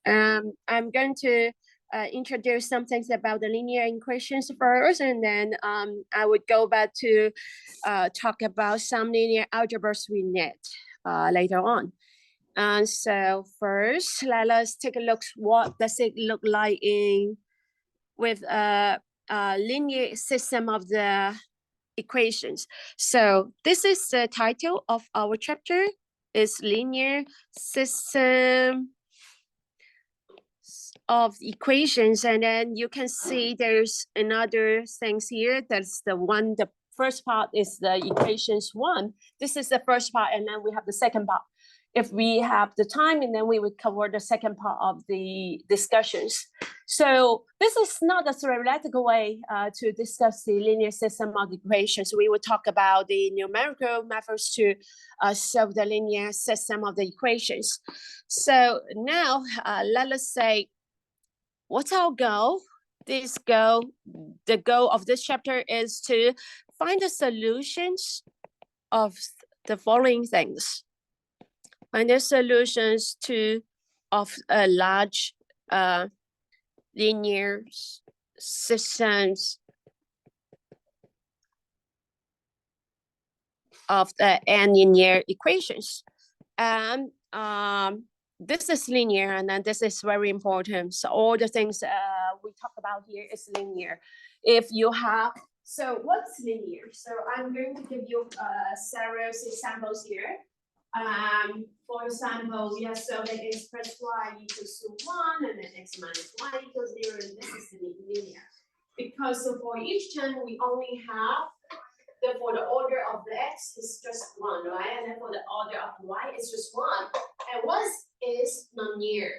I'm going to introduce some things about the linear equations first, and then I would go back to talk about some linear algebras we need later on. And so first, let us take a look what does it look like with a linear system of the equations. So this is the title of our chapter, is linear system of equations. And then you can see there's another things here. That's the first part is the equations one. This is the first part, and then we have the second part. If we have the time, and then we would cover the second part of the discussions. So this is not a theoretical way to discuss the linear system of equations. We will talk about the numerical methods to solve the linear system of the equations. So now let us say, what's our goal? The goal of this chapter is to find the solutions of the following things. Find the solutions of a large linear systems of the n linear equations. And this is linear, and then this is very important. So all the things we talk about here is linear. If you have, so what's linear? So I'm going to give you several examples here. For example, we are solving x plus y equals to 1, and then x minus y equals 0, and this is linear. Because so for each term, we only have for the order of the x is just 1, right? And then for the order of y, it's just 1. And what is non-linear?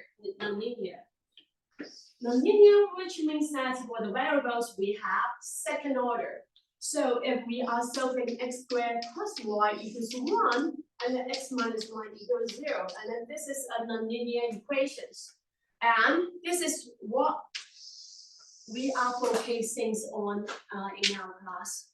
Non-linear, which means that for the variables, we have second order. So if we are solving x squared plus y equals to 1, and then x minus y equals 0, and then this is a non-linear equations. And this is what we are focusing on in our class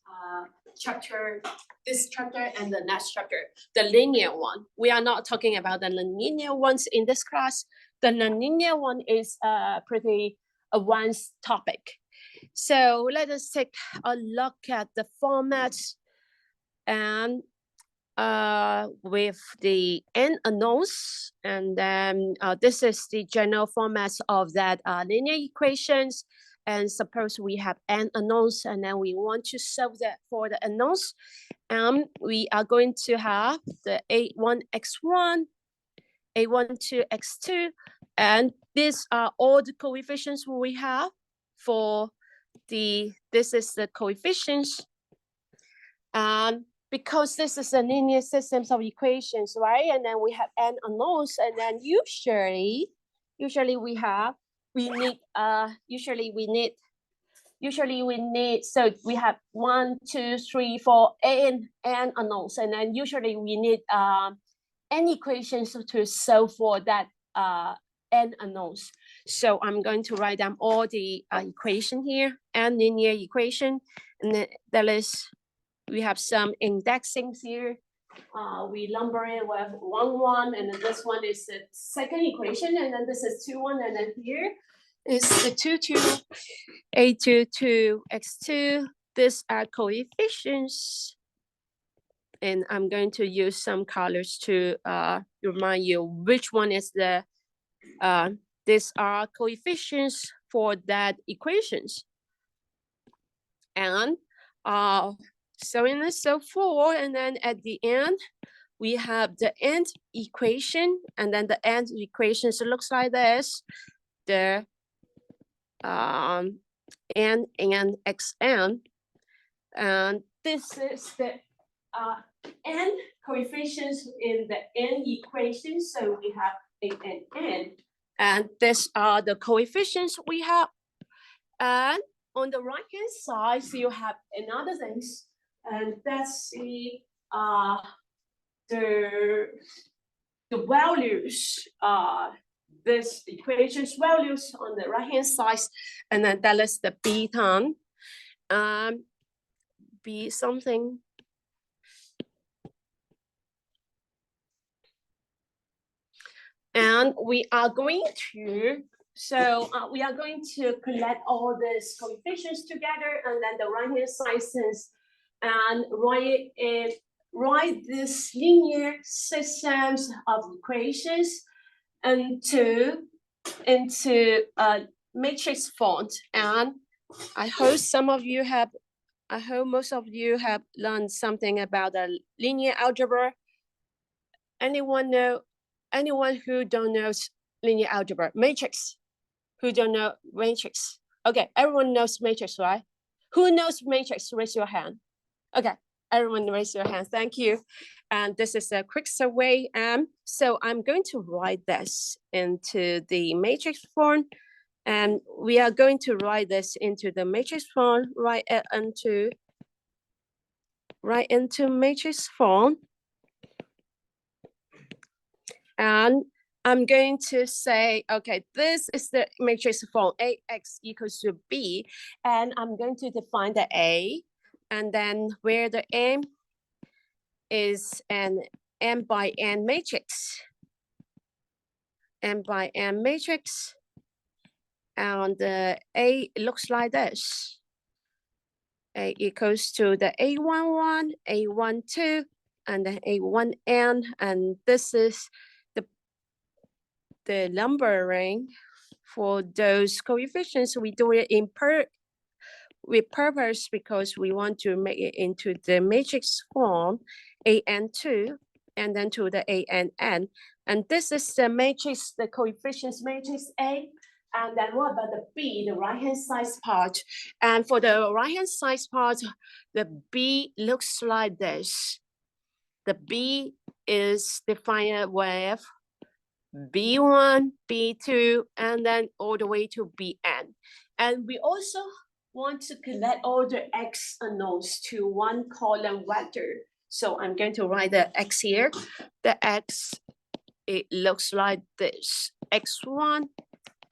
chapter, this chapter and the next chapter, the linear one. We are not talking about the nonlinear ones in this class. The nonlinear one is a pretty advanced topic. So let us take a look at the formats and with the n unknowns, and then this is the general format of that linear equations. And suppose we have n unknowns, and then we want to solve that for the unknowns. We are going to have the a1x1, a12x2, and these are all the coefficients we have for this is the coefficients. Because this is a linear system of equations, right? And then we have n unknowns, and then usually we need, so we have 1, 2, 3, 4 n unknowns, and then usually we need n equations to solve for that n unknowns. So I'm going to write down all the equation here, n linear equation, and then that is, we have some indexings here. We number it with 1, 1, and then this one is the second equation, and then this is 2, 1, and then here is the 2, 2, a2, 2, x2. These are coefficients. And I'm going to use some colors to remind you which one is the, these are coefficients for that equations. And so on and so forth, and then at the end, we have the end equation, and then the end equations looks like this. The n and xn, and this is the n coefficients in the n equation. So we have a and n, and these are the coefficients we have. And on the right hand side, so you have another things, and that's the values, this equation's values on the right hand side, and then that is the beta, b something. And we are going to, we are going to collect all these coefficients together and then the right-hand side sense and write this linear systems of equations into matrix font. And I hope most of you have learned something about the linear algebra. Anyone who don't know linear algebra? Matrix. Who don't know matrix? Okay, everyone knows matrix, right? Who knows matrix? Raise your hand. Okay, everyone raise your hand. Thank you. And this is a quick survey. So I'm going to write this into the matrix form. And we are going to write this into the matrix form, right into matrix form. And I'm going to say, okay, this is the matrix form AX equals to B. And I'm going to define the A. And then where the M is an M by N matrix. M by N matrix. And the A looks like this. A equals to the A11, A12, and then A1N. And this is the numbering for those coefficients. We do it with purpose because we want to make it into the matrix form, AN2, and then to the ANN. And this is the matrix, the coefficients matrix A. And then what about the B, the right-hand side part? And for the right-hand side part, the B looks like this. The B is defined with B1, B2, and then all the way to Bn. And we also want to connect all the X unknowns to one column vector. So I'm going to write the X here. The X, it looks like this. X1,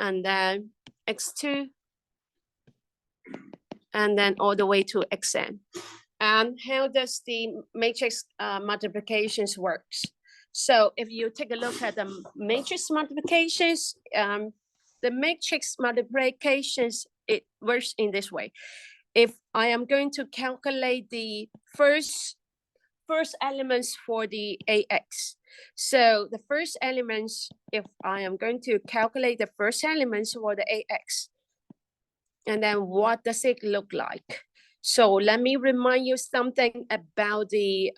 and then X2, and then all the way to Xn. And how does the matrix multiplications works? So if you take a look at the matrix multiplications, it works in this way. If I am going to calculate the first elements for the AX, so the first elements, if I am going to calculate the first elements for the AX, and then what does it look like? So let me remind you something about the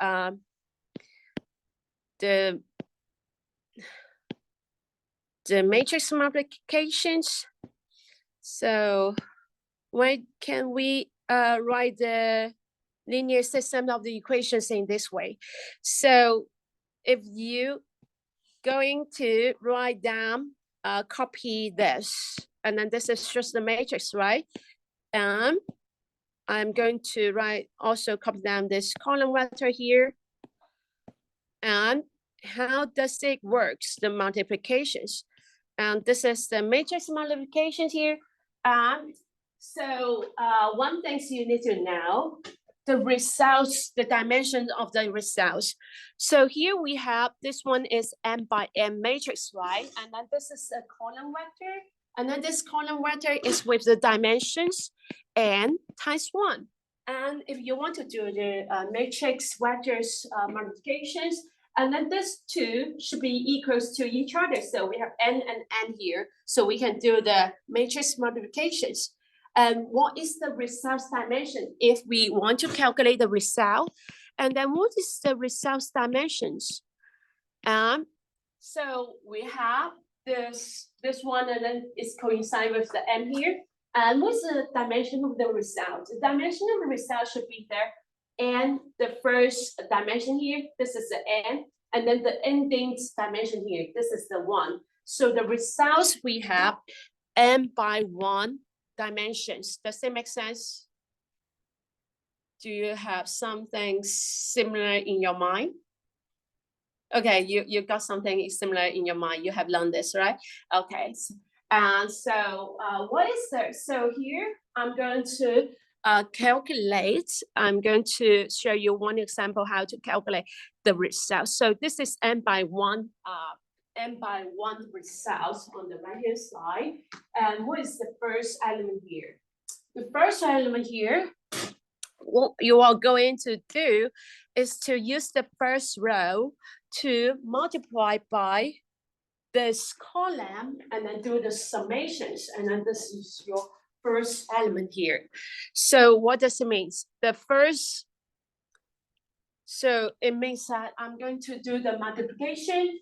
matrix multiplications. So when can we write the linear system of the equations in this way? So if you going to write down, copy this, and then this is just the matrix, right? I'm going to also copy down this column vector here. And how does it works, the multiplications? And this is the matrix multiplications here. So one thing you need to know, the results, the dimension of the results. So here we have, this one is M by M matrix, right? And then this is a column vector. And then this column vector is with the dimensions n times 1. And if you want to do the matrix vectors multiplications, and then this two should be equals to each other. So we have n and n here. So we can do the matrix multiplications. And what is the result dimension if we want to calculate the result? And then what is the result dimensions? So we have this one, and then it's coincide with the n here. And what's the dimension of the result? The dimension of the result should be there. And the first dimension here, this is the n, and then the ending dimension here, this is the 1. So the results we have n by 1 dimensions. Does it make sense? Do you have something similar in your mind? Okay, you got something similar in your mind. You have learned this, right? Okay. And so what is there? So here I'm going to calculate. I'm going to show you one example how to calculate the result. So this is n by 1 n by 1 results on the right-hand side. And what is the first element here? The first element here, what you are going to do is to use the first row to multiply by this column and then do the summations. And then this is your first element here. So what does it mean? The first, so it means that I'm going to do the multiplication,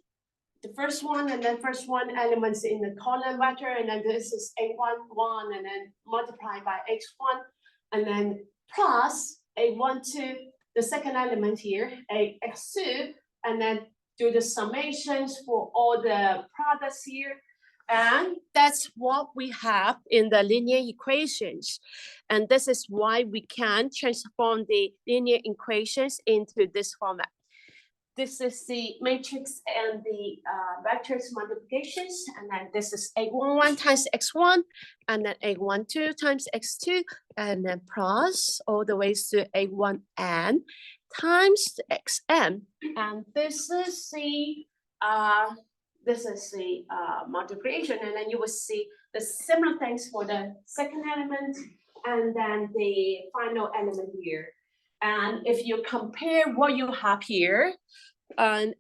the first one, and then first one elements in the column vector, and then this is A1, 1, and then multiply by X1, and then plus A1, 2, the second element here, X2, and then do the summations for all the products here. And that's what we have in the linear equations. And this is why we can transform the linear equations into this format. This is the matrix and the vectors multiplications. And then this is A11 times X1, and then A12 times X2, and then plus all the way to A1n times Xn. And this is the multiplication, and then you will see the similar things for the second element and then the final element here. And if you compare what you have here, and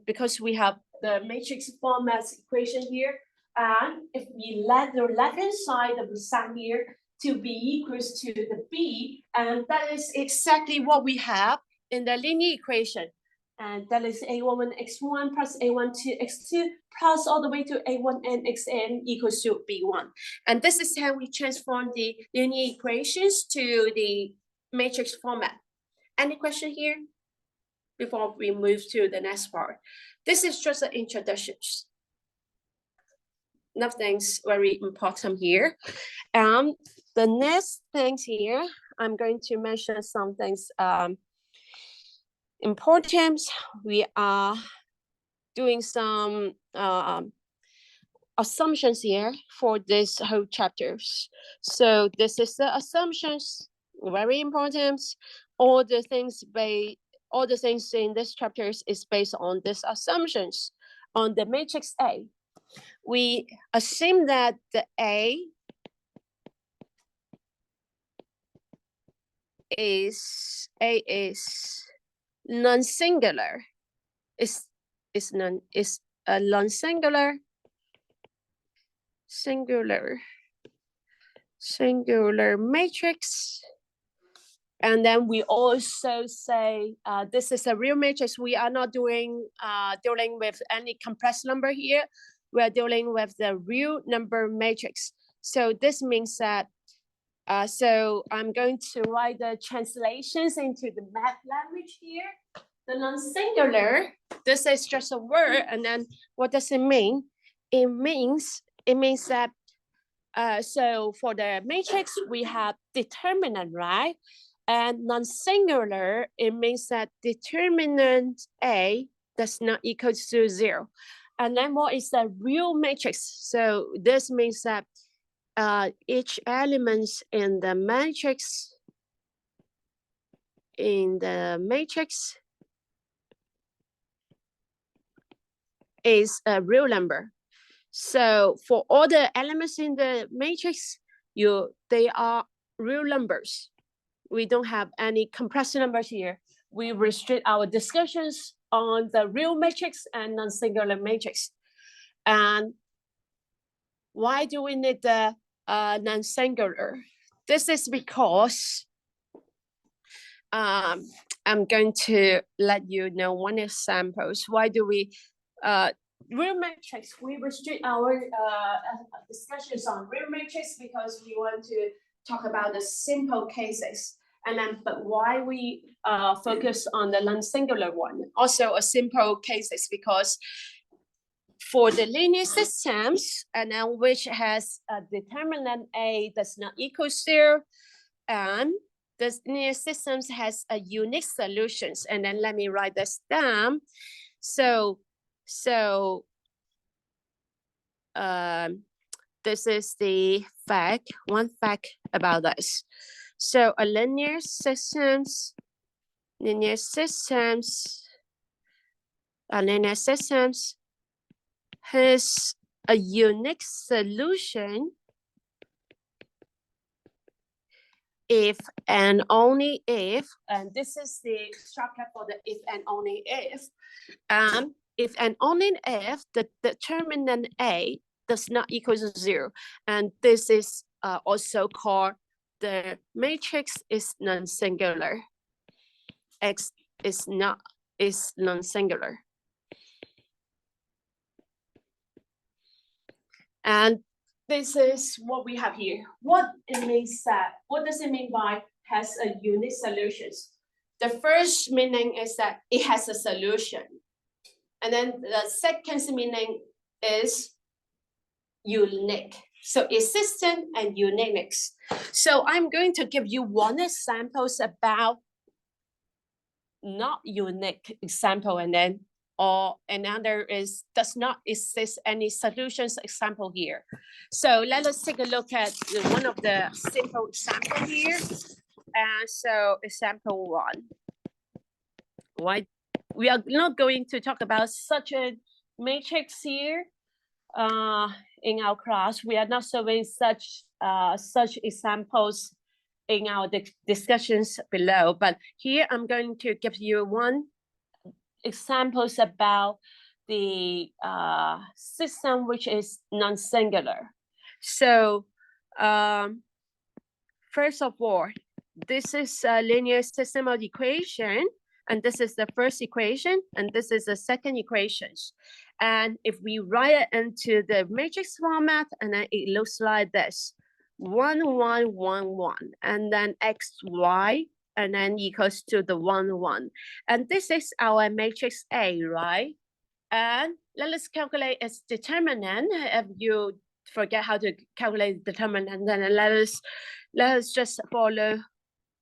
because we have the matrix format equation here, and if we let the left-hand side of the sum here to be equals to the b, and that is exactly what we have in the linear equation. And that is A1 X1 plus A1 X2 plus all the way to A1 n Xn equals to B1. And this is how we transform the linear equations to the matrix format. Any question here before we move to the next part? This is just an introduction. Nothing's very important here. The next things here, I'm going to mention some things important. We are doing some assumptions here for this whole chapters. So this is the assumptions, very important. All the things in this chapters is based on these assumptions on the matrix A. We assume that the A is non-singular, is a non-singular, singular matrix. And then we also say this is a real matrix. We are not dealing with any complex number here. We are dealing with the real number matrix. So this means that so I'm going to write the translations into the math language here. The non-singular, this is just a word, and then what does it mean? It means that so for the matrix we have determinant, right? And non-singular, it means that determinant A does not equal to 0. And then what is the real matrix? So this means that each element in the matrix is a real number. So for all the elements in the matrix, they are real numbers. We don't have any complex numbers here. We restrict our discussions on the real matrix and non-singular matrix. And why do we need the non-singular? This is because I'm going to let you know one example. Why do we real matrix? We restrict our discussions on real matrix because we want to talk about the simple cases. And then, but why we focus on the non-singular one? Also, a simple cases because for the linear systems, and then which has a determinant A does not equal 0, and the linear systems has a unique solutions. And then let me write this down. So this is the fact, one fact about this. So a linear systems has a unique solution if and only if, and this is the shortcut for the if and only if and only if the determinant A does not equal to 0. And this is also called the matrix is non-singular. X is non-singular. And this is what we have here. What does it mean by has a unique solutions? The first meaning is that it has a solution. And then the second meaning is unique. So existent and uniqueness. So I'm going to give you one examples about not unique example, and then or another is does not exist any solutions example here. So let us take a look at one of the simple example here. And so example 1. Why we are not going to talk about such a matrix here in our class. We are not showing such examples in our discussions below, but here I'm going to give you one examples about the system which is non-singular. So first of all, this is a linear system of equation, and this is the first equation, and this is the second equation. And if we write it into the matrix format, and then it looks like this: 1, 1, 1, 1, and then x, y, and then equals to the 1, 1. And this is our matrix A, right? And let us calculate its determinant. If you forget how to calculate determinant, then let us just follow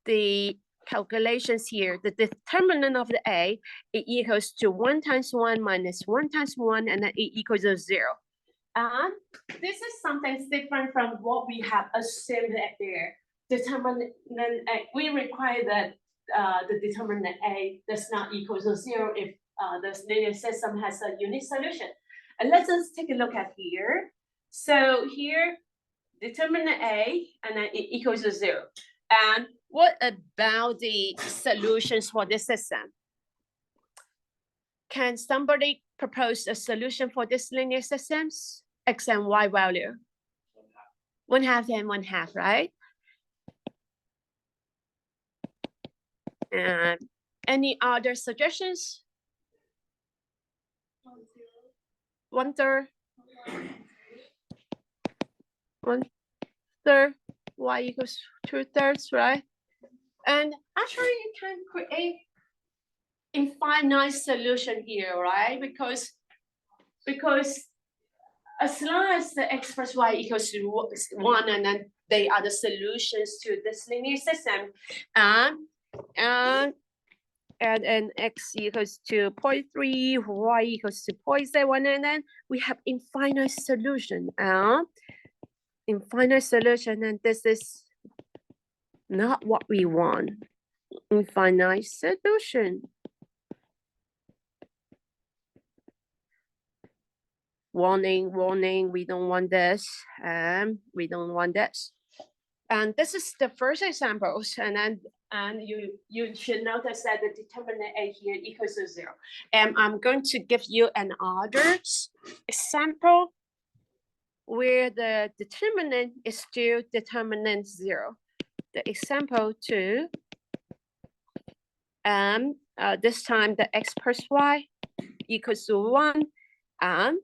the calculations here. The determinant of the A, it equals to 1 times 1 minus 1 times 1, and then it equals to 0. And this is something different from what we have assumed there. Determinant A, we require that the determinant A does not equal to 0 if the linear system has a unique solution. And let's just take a look at here. So here, determinant A, and then it equals to 0. And what about the solutions for this system? Can somebody propose a solution for this linear systems? X and Y value? 1/2 and 1/2, right? And any other suggestions? 1/3. 1/3. Y equals 2/3, right? And actually you can create infinite solution here, right? Because as long as the x plus y equals to 1, and then they are the solutions to this linear system, and x equals to 0.3, y equals to 0.7, and then we have infinite solution. Infinite solution, and this is not what we want. Infinite solution. Warning, warning, we don't want this, and we don't want this. And this is the first examples, and you should notice that the determinant A here equals to 0. And I'm going to give you another example where the determinant is still determinant 0. The example 2, this time the x plus y equals to 1, and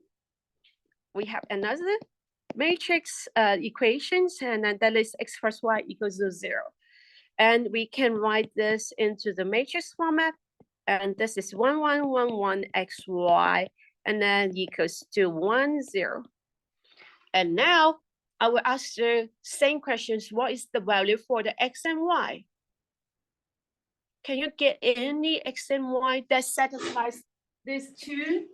we have another matrix equations, and then that is x plus y equals to 0. And we can write this into the matrix format, and this is 1, 1, 1, 1 x, y, and then equals to 1, 0. And now I will ask the same questions. What is the value for the x and y? Can you get any x and y that satisfies these two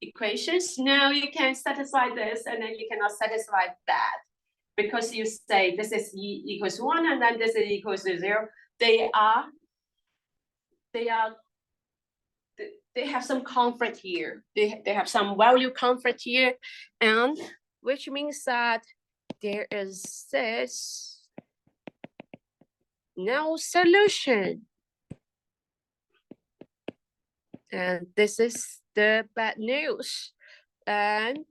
equations? No, you can satisfy this, and then you cannot satisfy that, because you say this is equals 1, and then this is equals to 0. They are they have some conflict here. They have some value conflict here, and which means that there is this no solution. And this is the bad news. And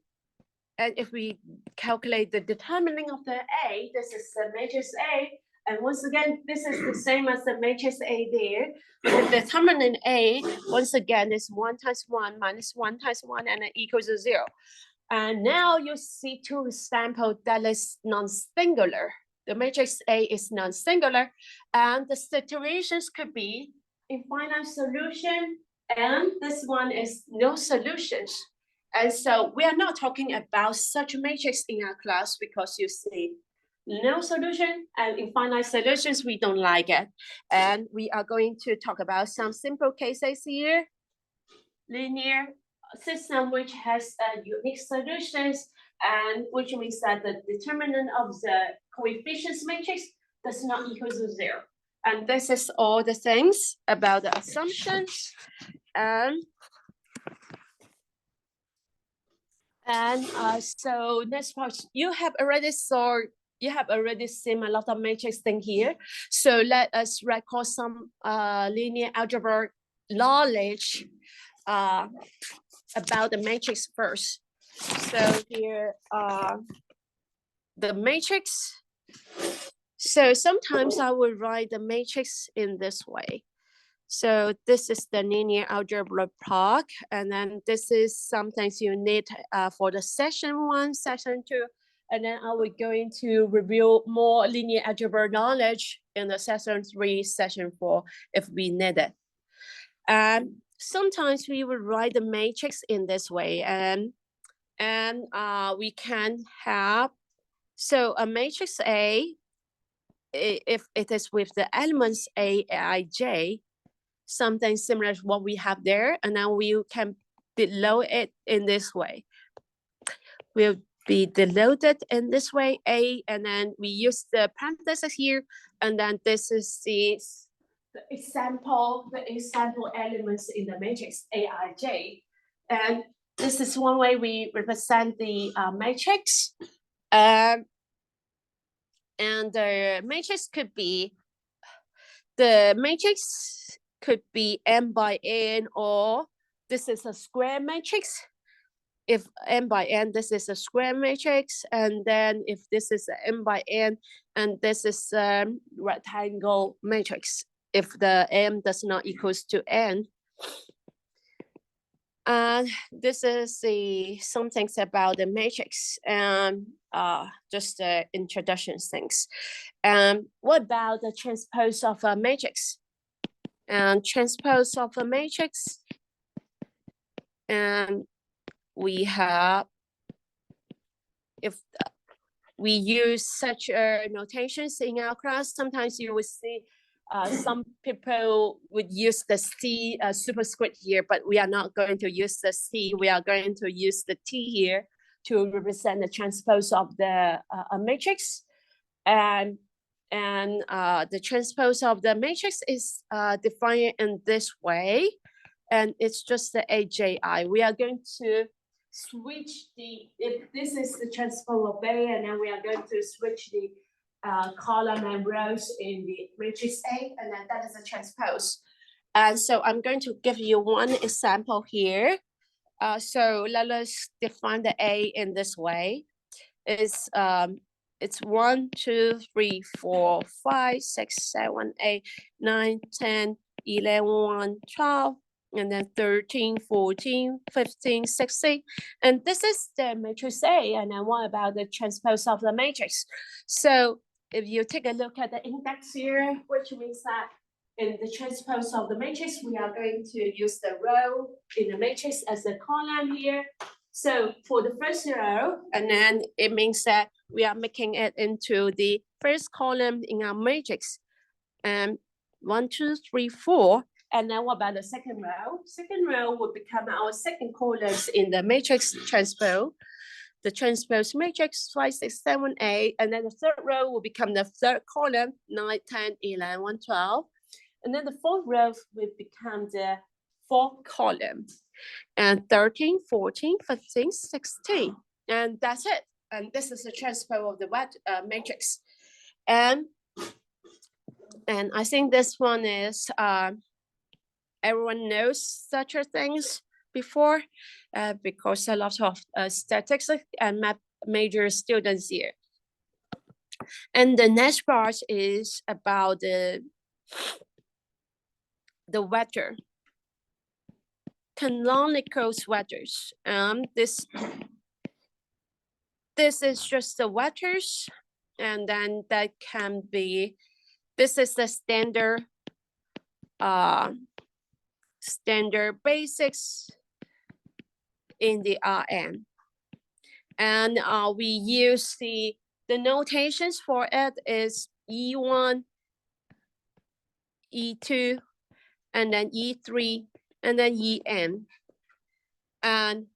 if we calculate the determinant of the A, this is the matrix A. And once again, this is the same as the matrix A there. But the determinant A, once again, is 1 times 1 minus 1 times 1 and it equals to 0. And now you see two examples that is non-singular. The matrix A is non-singular, and the situations could be infinite solution, and this one is no solutions. And so we are not talking about such a matrix in our class because you see no solution and infinite solutions, we don't like it. And we are going to talk about some simple cases here. Linear system which has unique solutions, and which means that the determinant of the coefficients matrix does not equal to 0. And this is all the things about the assumptions. So next part, you have already seen a lot of matrix thing here. So let us record some linear algebra knowledge about the matrix first. So here the matrix. So sometimes I will write the matrix in this way. So this is the linear algebra block, and then this is something you need for the session 1, session 2, and then I will going to review more linear algebra knowledge in the session 3, session 4 if we need it. And sometimes we will write the matrix in this way, and we can have, so a matrix A, if it is with the elements A, I, J, something similar to what we have there, and then we can below it in this way. We'll be denoted in this way, A, and then we use the parentheses here, and then this is the example elements in the matrix Aij, and this is one way we represent the matrix. And the matrix could be m by n, or this is a square matrix. If m by n, this is a square matrix, and then if this is m by n, and this is a rectangle matrix, if the m does not equals to n. And this is some things about the matrix, and just the introduction things. What about the transpose of a matrix? And transpose of a matrix, and we have, if we use such notations in our class, sometimes you will see some people would use the C superscript here, but we are not going to use the C. We are going to use the T here to represent the transpose of the matrix. And the transpose of the matrix is defined in this way, and it's just the AJI. We are going to switch if this is the transpose of A, and then we are going to switch the column and rows in the matrix A, and then that is a transpose. And so I'm going to give you one example here. So let us define the A in this way. It's 1, 2, 3, 4, 5, 6, 7, 8, 9, 10, 11, 12, and then 13, 14, 15, 16. And this is the matrix A. And then what about the transpose of the matrix? So if you take a look at the index here, which means that in the transpose of the matrix, we are going to use the row in the matrix as a column here. So for the first row, and then it means that we are making it into the first column in our matrix. And 1, 2, 3, 4. And then what about the second row? Second row will become our second columns in the matrix transpose. The transpose matrix 5, 6, 7, 8. And then the third row will become the third column, 9, 10, 11, 12. And then the fourth row will become the 4 columns, and 13, 14, 15, 16, and that's it. And this is the transpose of the matrix. And I think this one is everyone knows such a things before, because a lot of statistics and math major students here. And the next part is about the vector, canonical vectors. This is just the vectors, and then that can be, this is the standard basics in the Rn. And we use the notations for it is E1, E2, and then E3, and then En. And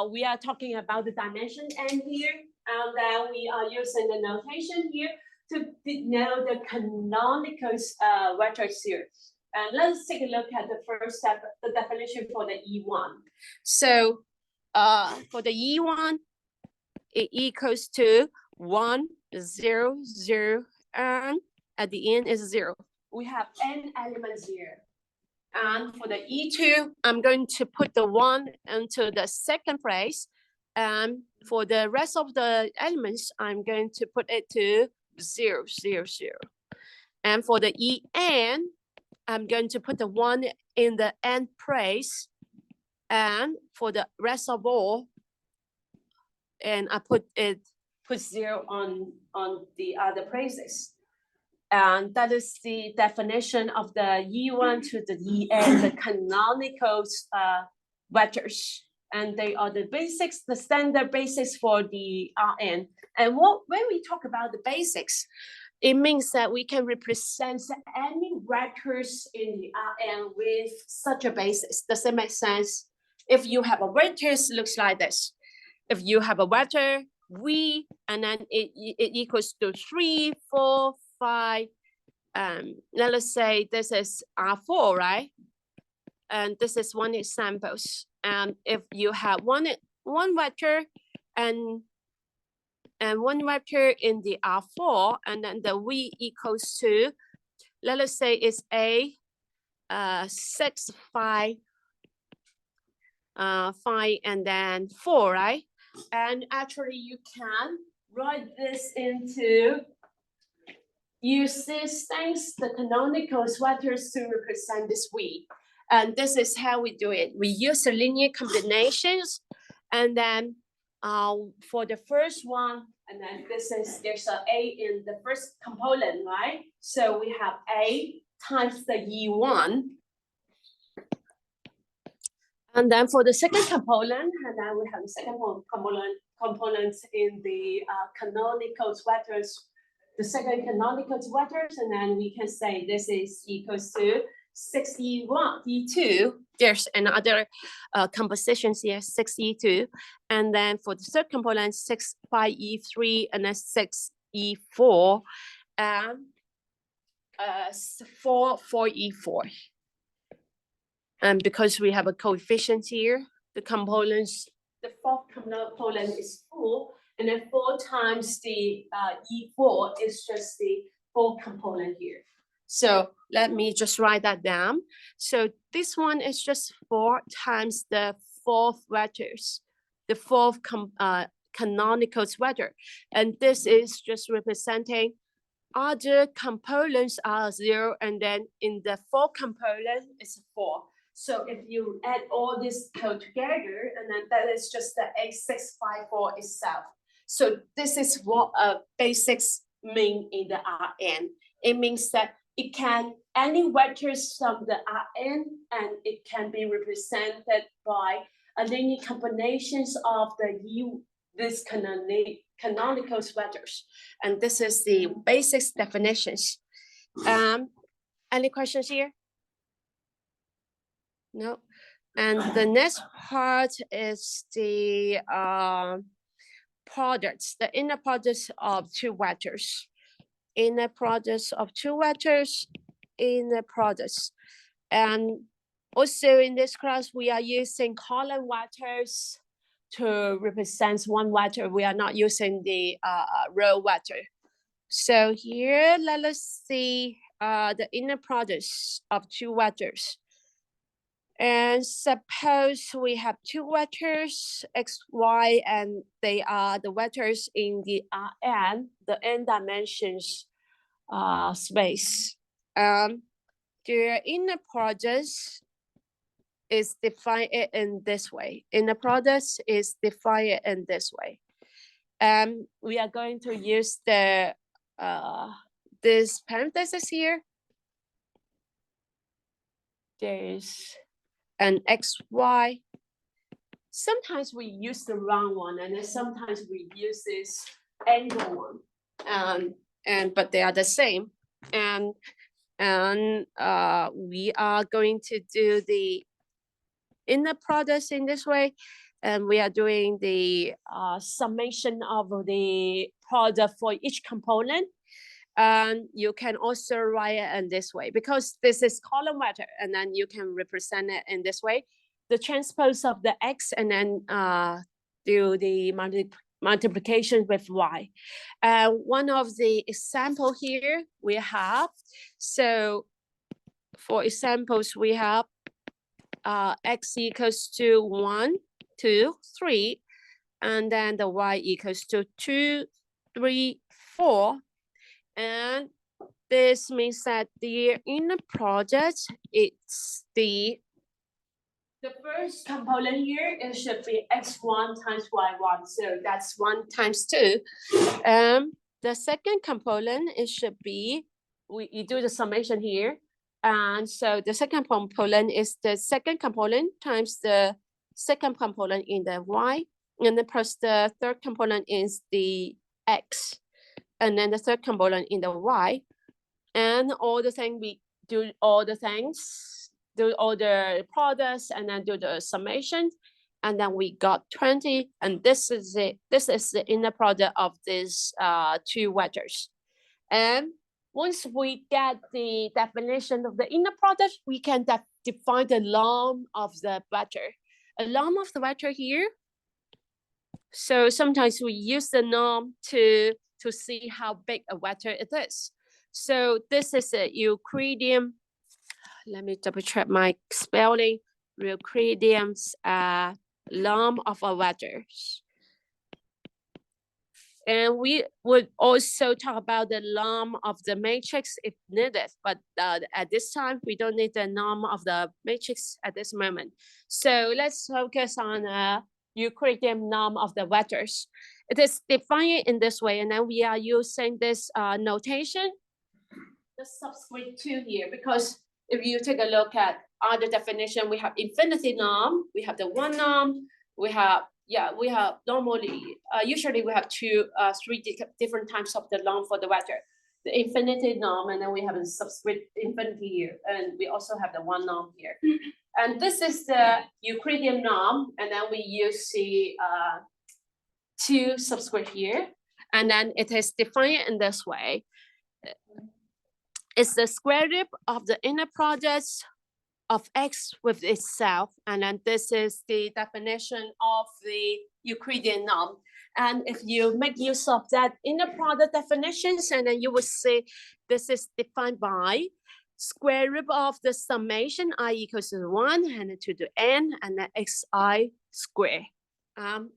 we are talking about the dimension n here, and then we are using the notation here to denote the canonical vectors here. And let's take a look at the first step, the definition for the E1. So for the E1, it equals to 1, 0, 0, and at the end is 0. We have n elements here. And for the E2, I'm going to put the 1 into the second place. And for the rest of the elements, I'm going to put it to 0, 0, 0. And for the En, I'm going to put the 1 in the nth place. And for the rest of all, and I put 0 on the other places. And that is the definition of the E1 to the En, the canonical vectors. And they are the basics, the standard basics for the Rn. And when we talk about the basics, it means that we can represent any vectors in the Rn with such a basis. Does it make sense? If you have a vector, it looks like this. If you have a vector V, and then it equals to 3, 4, 5. Let's say this is R4, right? And this is one example. And if you have one vector and one vector in the R4, and then the V equals to, let us say it's A 6, 5, 5, and then 4, right? And actually you can write this into, use these things, the canonical vectors, to represent this V. And this is how we do it. We use the linear combinations, and then for the first one, and then there's an A in the first component, right? So we have A times the E1. And then for the second component, and then we have the second component in the canonical vectors, the second canonical vectors, and then we can say this is equals to 6E1, E2. There's another compositions here, 6E2. And then for the third component, 6, 5E3, and then 6E4, and 4E4. And because we have a coefficient here, the components, the fourth component is 4, and then 4 times the E4 is just the fourth component here. So let me just write that down. So this one is just 4 times the fourth vectors, the fourth canonical vector. And this is just representing other components are 0, and then in the fourth component is 4. So if you add all this code together, and then that is just the A654 itself. So this is what basics mean in the Rn. It means that it can, any vectors from the Rn, and it can be represented by a linear combinations of this canonical vectors. And this is the basics definitions. Any questions here? No. And the next part is the products, the inner products of two vectors. Inner products of two vectors, inner products. And Also in this class, we are using column vectors to represent one vector. We are not using the row vector. So here, let us see the inner products of two vectors. And suppose we have two vectors, x, y, and they are the vectors in the Rn, the n dimensions space. Their inner products is defined in this way. Inner products is defined in this way. We are going to use the this parenthesis here. There's an xy. Sometimes we use the round one, and then sometimes we use this angle one. But they are the same. And we are going to do the inner products in this way, and we are doing the summation of the product for each component. And you can also write it in this way because this is column vector, and then you can represent it in this way. The transpose of the x, and then do the multiplication with y. One of the example here we have, so for examples, we have x equals to 1, 2, 3, and then the y equals to 2, 3, 4. And this means that the inner product, it's the first component here, it should be x1 times y1. So that's 1 times 2. The second component, it should be, we do the summation here. And so the second component is the second component times the second component in the y. And then plus the third component is the x. And then the third component in the y. And all the things, we do all the things, do all the products, and then do the summation. And then we got 20. And this is it. This is the inner product of these two vectors. And once we get the definition of the inner product, we can define the norm of the vector. A norm of the vector here. So sometimes we use the norm to see how big a vector it is. So this is a Euclidean. Let me double check my spelling. Euclidean's norm of a vector. And we would also talk about the norm of the matrix if needed, but at this time, we don't need the norm of the matrix at this moment. So let's focus on Euclidean norm of the vectors. It is defined in this way, and then we are using this notation, the subscript 2 here, because if you take a look at other definition, we have infinity norm, we have the one norm, we have normally, usually we have three different types of the norm for the vector. The infinity norm, and then we have a subscript infinity here, and we also have the one norm here. And this is the Euclidean norm, and then we use the 2 subscript here, and then it is defined in this way. It's the square root of the inner products of x with itself, and then this is the definition of the Euclidean norm. And if you make use of that inner product definitions, and then you will see this is defined by square root of the summation I equals to 1 and to the n and then xi square.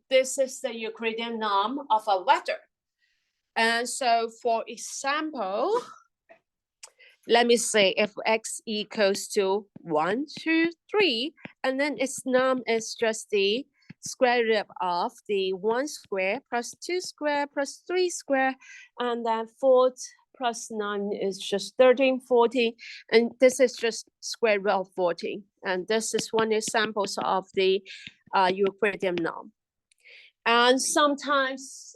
This is the Euclidean norm of a vector. And so for example, let me say if x equals to 1, 2, 3, and then its norm is just the square root of the 1 square plus 2 square plus 3 square, and then 4 plus 9 is just 13, 14, and this is just square root of 14. And this is one example of the Euclidean norm. And sometimes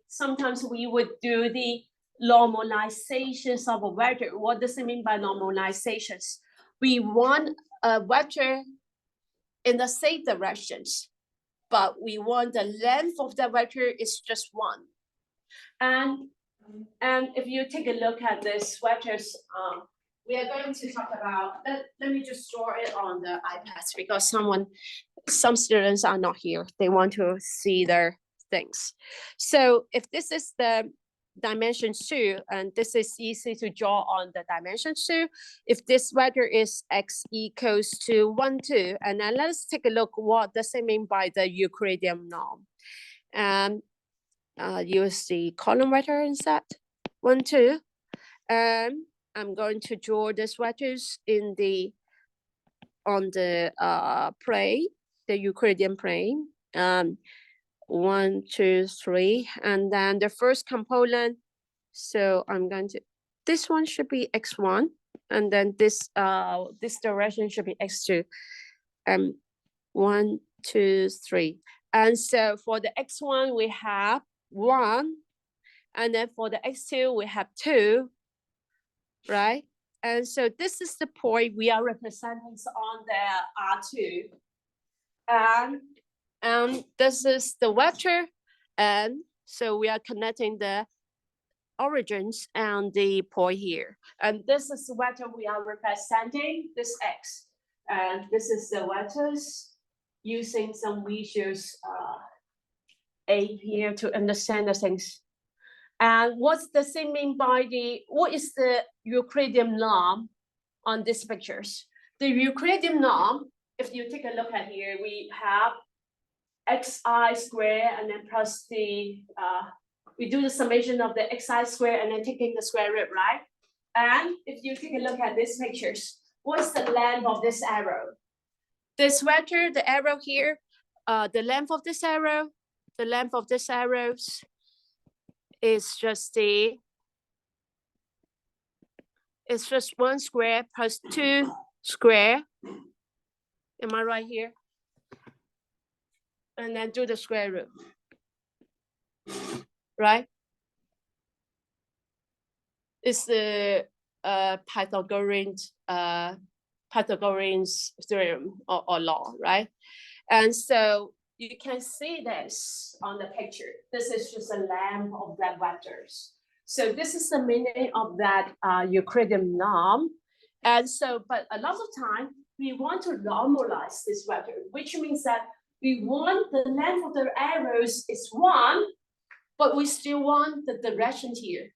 sometimes we would do the normalizations of a vector. What does it mean by normalizations? We want a vector in the same directions, but we want the length of the vector is just 1. And if you take a look at this vectors, we are going to talk about, let me just draw it on the iPad because some students are not here. They want to see their things. So if this is the dimension 2, and this is easy to draw on the dimension 2, if this vector is x equals to 1, 2, and then let's take a look what does it mean by the Euclidean norm. And use the column vector instead, 1, 2, and I'm going to draw these vectors on the plane, the Euclidean plane. 1, 2, 3, and then the first component. So I'm going to, this one should be x1, and then this direction should be x2. 1, 2, 3, and so for the x1 we have 1, and then for the x2 we have 2, right? And so this is the point we are representing on the R2, and this is the vector, and so we are connecting the origins and the point here, and this is the vector we are representing, this x, and this is the vectors using some visuals aid here to understand the things. And what's the same mean by what is the Euclidean norm on these pictures? The Euclidean norm, if you take a look at here, we have xi square and then plus we do the summation of the xi square and then taking the square root, right? And if you take a look at these pictures, what's the length of this arrow? This vector, the arrow here, the length of this arrow, the length of this arrows is just it's just 1 square plus 2 square. Am I right here? And then do the square root, right? It's the Pythagorean's theorem or law, right? And so you can see this on the picture. This is just a length of that vectors. So this is the meaning of that Euclidean norm. And so, but a lot of time we want to normalize this vector, which means that we want the length of the arrows is 1, but we still want the direction here.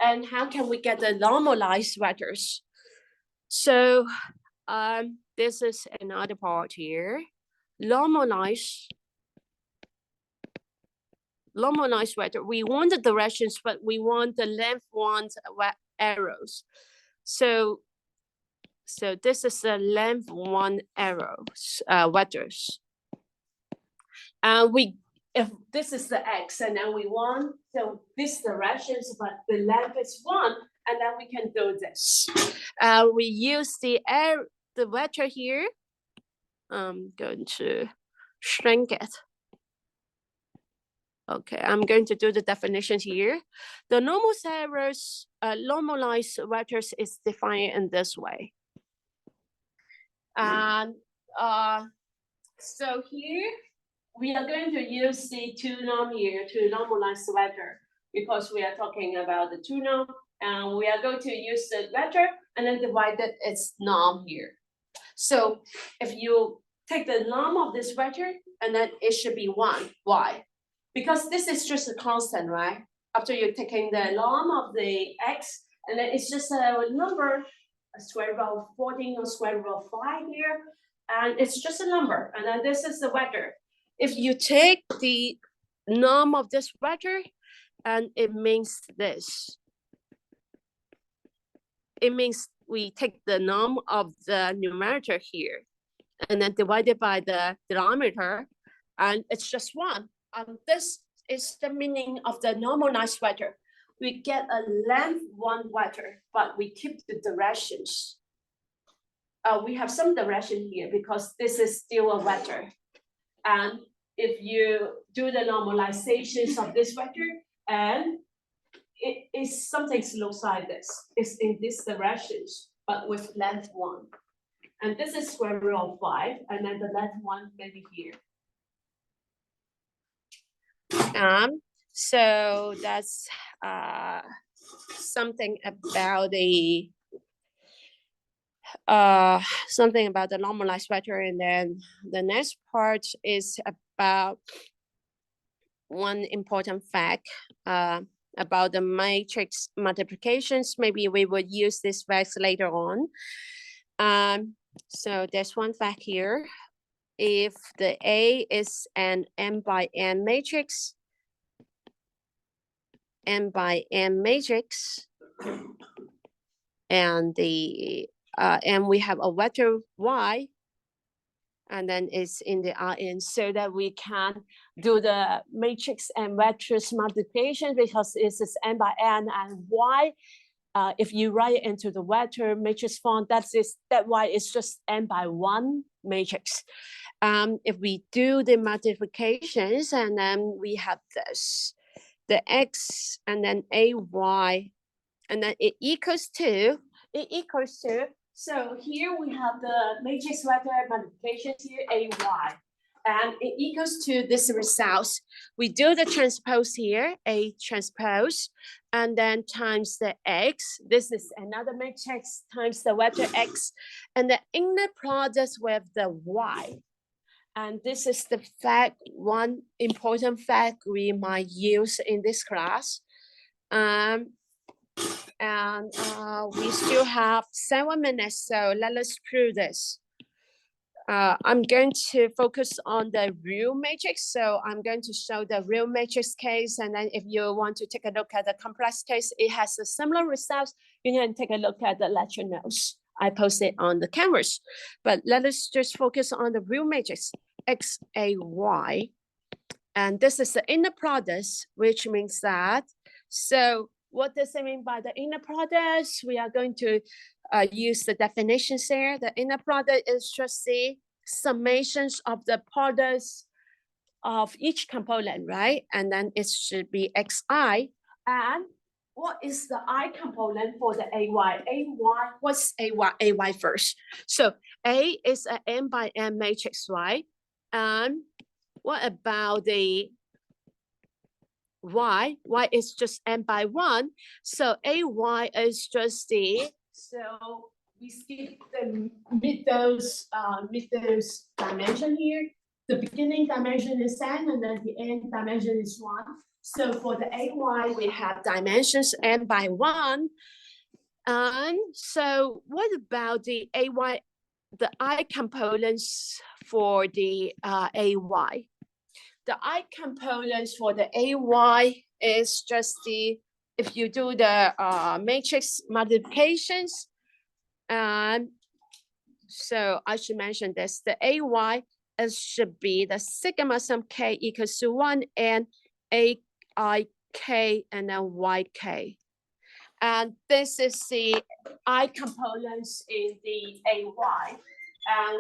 And how can we get the normalized vectors? So this is another part here. Normalized vector. We want the directions, but we want the length one arrows. So this is the length 1 arrows vectors. And if this is the x, and then we want this directions, but the length is 1, and then we can do this. We use the vector here. I'm going to shrink it. Okay, I'm going to do the definition here. The normalized vectors is defined in this way. And so here, we are going to use the 2 norm here to normalize the vector because we are talking about the 2 norm, and we are going to use the vector and then divide its norm here. So if you take the norm of this vector, and then it should be 1. Why? Because this is just a constant, right? After you're taking the norm of the x, and then it's just a number, a square root of 14 or square root of 5 here, and it's just a number, and then this is the vector. If you take the norm of this vector, and it means this. It means we take the norm of the numerator here, and then divide it by the denominator, and it's just 1. This is the meaning of the normalized vector. We get a length 1 vector, but we keep the directions. We have some direction here because this is still a vector. And if you do the normalizations of this vector, and it is something looks like this. It's in this directions, but with length 1. And this is square root of 5, and then the length 1 maybe here. So that's something about the something about the normalized vector, and then the next part is about one important fact about the matrix multiplications. Maybe we would use this fact later on. So there's one fact here. If the A is an n by n matrix, n by n matrix, and and we have a vector y, and then it's in the Rn, so that we can do the matrix and vectors multiplication, because it's n by n, and y, if you write it into the vector matrix form, that y is just n by 1 matrix. If we do the multiplications, and then we have this, the x, and then ay, and then it equals to, so here we have the matrix vector multiplication here, ay, and it equals to this result. We do the transpose here, A transpose, and then times the x. This is another matrix times the vector x, and the inner product with the y. And this is the fact, one important fact we might use in this class. We still have 7 minutes, so let us prove this. I'm going to focus on the real matrix. So I'm going to show the real matrix case. And then if you want to take a look at the complex case, it has a similar results. You can take a look at the lecture notes. I posted on the canvas, but let us just focus on the real matrix, X, A, Y. And this is the inner product, which means that, so what does it mean by the inner product? We are going to use the definitions here. The inner product is just the summations of the products of each component, right? And then it should be xi. And what is the I component for the ay? What's ay first? So A is an n by n matrix, right? And what about the y? Y is just n by 1. So ay is just the, so we skip the those dimension here. The beginning dimension is n, and then the end dimension is 1. So for the ay, we have dimensions n by 1. And so what about the ay, the I components for the ay? The I components for the ay is just the, if you do the matrix multiplications, and so I should mention this, the ay should be the sigma sum k equals to 1 and aik and then yk. And this is the I components in the ay. And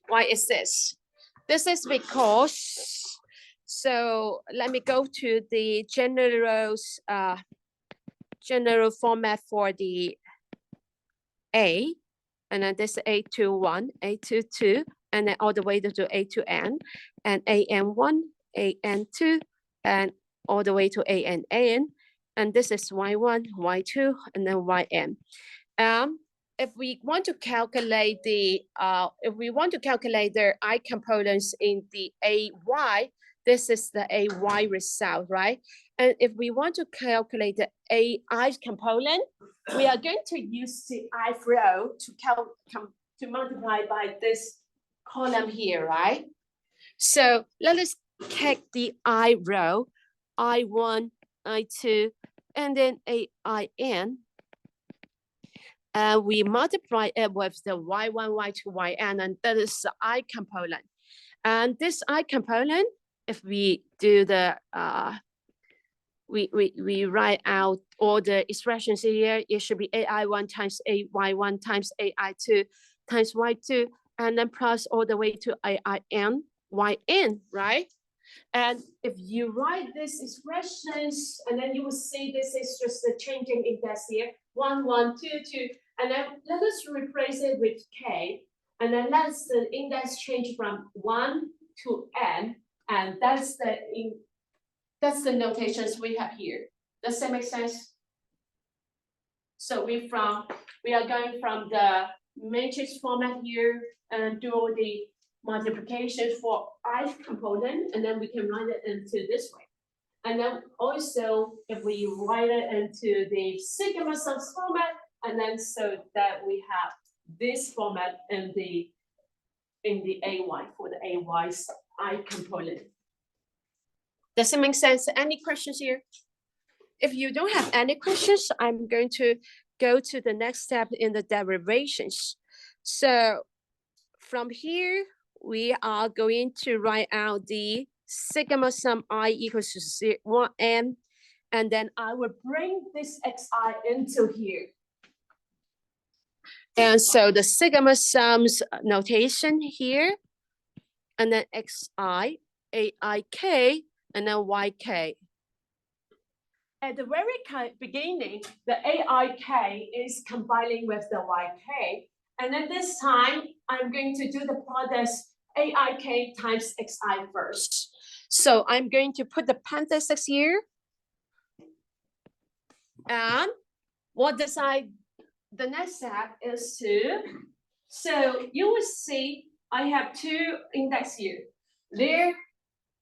why is this? This is because, so let me go to the general format for the A, and then this A21, A22, and then all the way to A2n, and AN1, AN2, and all the way to AN. And this is Y1, Y2, and then YN. If we want to calculate the I components in the AY, this is the AY result, right? And if we want to calculate the AI component, we are going to use the I row to multiply by this column here, right? So let us take the I row, I1, I2, and then AIN. And we multiply it with the Y1, Y2, YN, and that is the I component. And this I component, if we do the, we write out all the expressions here, it should be AI1 times AY1 times AI2 times Y2, and then plus all the way to AIN, YN, right? And if you write these expressions, and then you will see this is just the changing index here, 1, 1, 2, 2, and then let us replace it with k, and then that's the index change from 1 to n, and that's the notations we have here. Does that make sense? So we are going from the matrix format here and do all the multiplication for I component, and then we can write it into this way. And then also, if we write it into the sigma sums format, and then so that we have this format in the AY for the AY's I component. Does it make sense? Any questions here? If you don't have any questions, I'm going to go to the next step in the derivations. So from here, we are going to write out the sigma sum I equals to 1n, and then I will bring this xi into here. And so the sigma sums notation here, and then xi, aik, and then yk. At the very beginning, the aik is combining with the yk, and then this time I'm going to do the product aik times xi first. So I'm going to put the parentheses here. And what does the next step is to, so you will see I have two index here. There,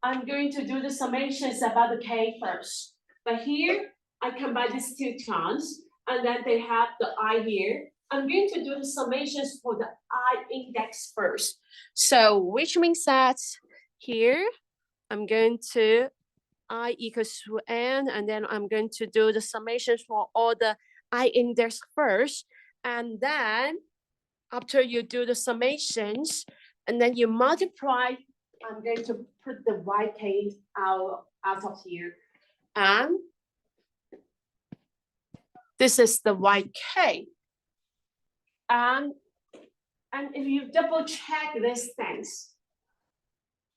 I'm going to do the summations about the k first. But here, I combine these two terms, and then they have the I here. I'm going to do the summations for the I index first. So which means that here, I'm going to I equals to n, and then I'm going to do the summations for all the I index first. And then after you do the summations, and then you multiply, I'm going to put the yk out of here. And this is the yk. And if you double check these things,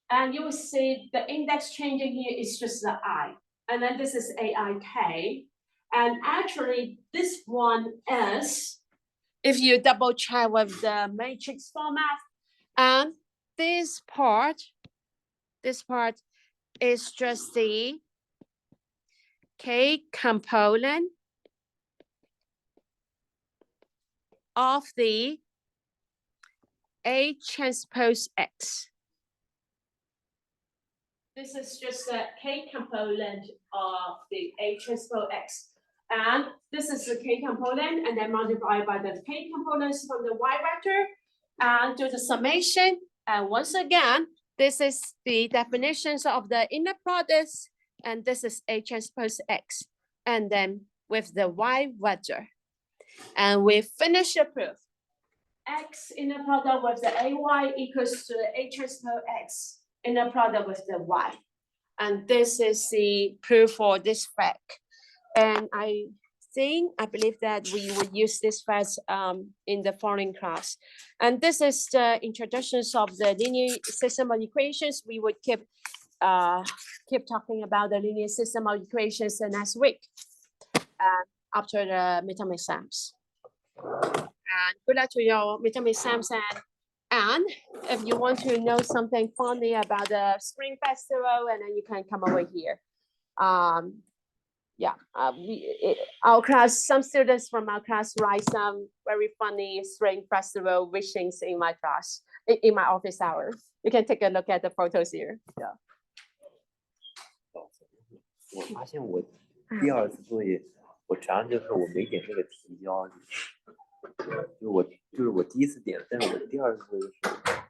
and you will see the index changing here is just the I. And then this is aik. And actually, this one is, if you double check with the matrix format, and this part is just the k component of the A transpose X. This is just the k component of the A transpose X. And this is the k component, and then multiplied by the k components from the y vector, and do the summation. And once again, this is the definitions of the inner products, and this is A transpose X, and then with the y vector. And we finish the proof. X inner product with the AY equals to A transpose X inner product with the Y. And this is the proof for this fact. And I believe that we would use this fact in the following class. And this is the introductions of the linear system of equations. We would keep talking about the linear system of equations next week after the midterm exams. And good luck to your midterm exams. And if you want to know something funny about the Spring Festival, and then you can come over here. Our class, some students from our class write some very funny Spring Festival wishings in my class, in my office hours. You can take a look at the photos here. Yeah. 我发现我第二次作业，我查完之后我没点那个提交，就是我第一次点，但是我第二次作业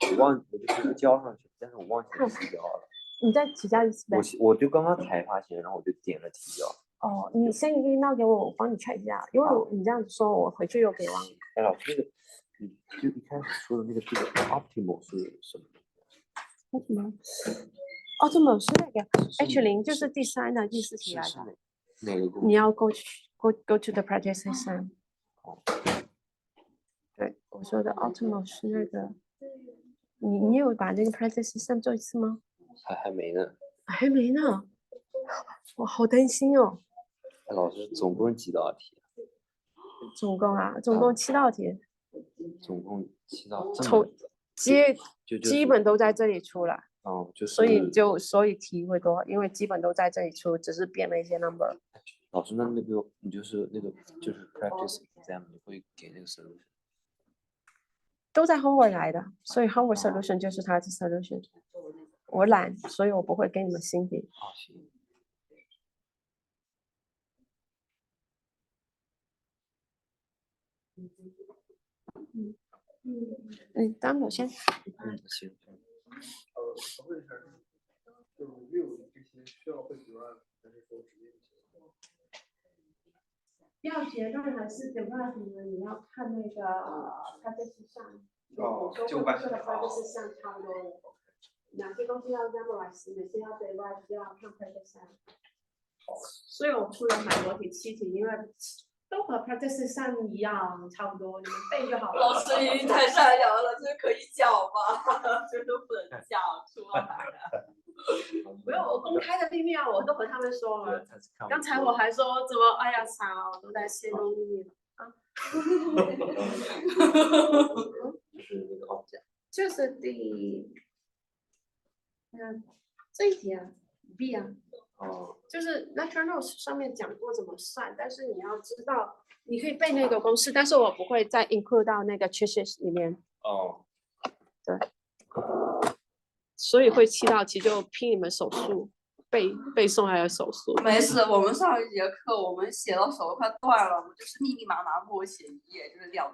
是我就是交上去，但是我忘记提交了。你再提交一次呗。我就刚刚才发现，然后我就点了提交。哦，你先一个 email 给我，我帮你 check 一下，因为你这样子说，我回去又给忘了。哎，老师，那个就一开始说的那个这个 optimal 是什么？optimal 是那个 H0，就是第3的第4题来的。哪个？你要 go to the practice exam。对，我说的 optimal 是那个。你有把那个 practice exam 做一次吗？还没呢。还没呢，我好担心哦。老师，总共几道题？总共7道题。总共7道。基本都在这里出了。哦，就是。所以题会多，因为基本都在这里出，只是变了一些 number。老师，那个你就是practice exam，你会给那个 solution？都在 homework 来的，所以 homework solution 就是它的 solution。我懒，所以我不会给你们新的。好，行。当我先。行。我问一下，就是6这些需要会结案，还是说直接结案？要结论还是 derive 呢？你要看那个 practice 上，就把这个 practice 上差不多了。哪些东西要 memorize，哪些要 derive，就要看 practice 上。所以我出了蛮多题7题，因为都和 practice 上一样，差不多，你们背就好了。老师你太善良了，这可以讲吗？这都不能讲出来。不用，我公开的秘密啊，我都和他们说了。刚才我还说怎么，哎呀操，我都在泄露秘密了啊。就是那个就是这一题啊 B 啊。就是 lecture notes 上面讲过怎么算，但是你要知道，你可以背那个公式，但是我不会再 include 到那个 cheat 里面。对。所以会7道题就拼你们手速背诵还有手速。没事，我们上一节课我们写到手都快断了，我们就是密密麻麻默写1页，就是2